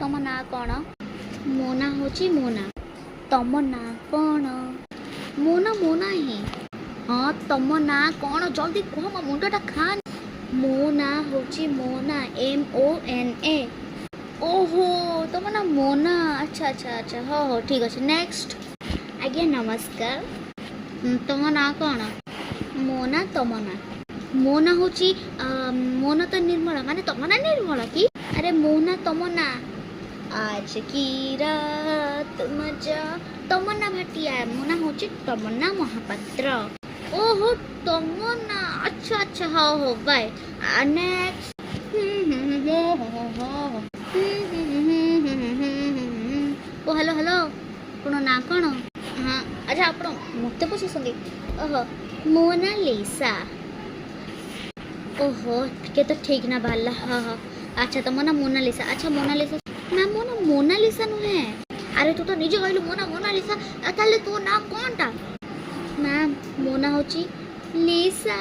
ତମ ନାଁ କ'ଣ? ମୋ ନାଁ ହେଉଛି ମୋନା। ତମ ନାଁ କ'ଣ? ମୋନା ହିଁ। ହଁ ତମ ନାଁ କ'ଣ ଜଲ୍ଦି କୁହ, ମୋ ମୁଣ୍ଡଟା ଖାଆନି। ମୋ ନାଁ ହେଉଛି ମୋନା, MONA। ଓହୋ ତମ ନାଁ ମୋନା, ଆଚ୍ଛା ଆଚ୍ଛା ଆଚ୍ଛା, ହଉ ଠିକ୍ ଅଛି। ନେକ୍ସଟ। ଆଜ୍ଞା ନମସ୍କାର, ତମ ନାଁ କ'ଣ? ମୋ ନାଁ ତମ ନାଁ। ମୋ ନାଁ ହେଉଛି ମୋ ନାଁ ତ ନିର୍ମଳା, ମାନେ ତମ ନାଁ ନିର୍ମଳା କି? ଆରେ ମୋ ନାଁ ତମ ନାଁ। आज की रात मजा तमन्ना भाटिया। ମୋ ନାଁ ହେଉଛି ତମନ୍ନା ମହାପାତ୍ର। ଓହୋ ତମନ୍ନା, ଆଚ୍ଛା ଆଚ୍ଛା, ହଉ ବାଏ। ନେକ୍ସଟ। ଓ ହ୍ୟାଲୋ, ଆପଣ ନାଁ କ'ଣ? ହଁ ଆଚ୍ଛା, ଆପଣ ମୋତେ ପଚାରୁଛନ୍ତି? ଓହୋ ମୋ ନାଁ ଲିସା। ଓହୋ ଟିକେ ତ ଠିକ୍ ନା ବାହାରିଲା। ହଁ ଆଚ୍ଛା ତମ ନାଁ ମୋନାଲିସା। ଆଚ୍ଛା ମୋନାଲିସା ନା, ମୋ ନାଁ ମୋନାଲିସା ନୁହେଁ। ଆରେ ତୁ ତ ନିଜେ କହିଲୁ ମୋ ନାଁ ମୋନାଲିସା, ତାହେଲେ ତୋ ନାଁ କ'ଣଟା? ମ୍ୟାମ୍ ମୋ ନାଁ ହେଉଛି ଲିସା।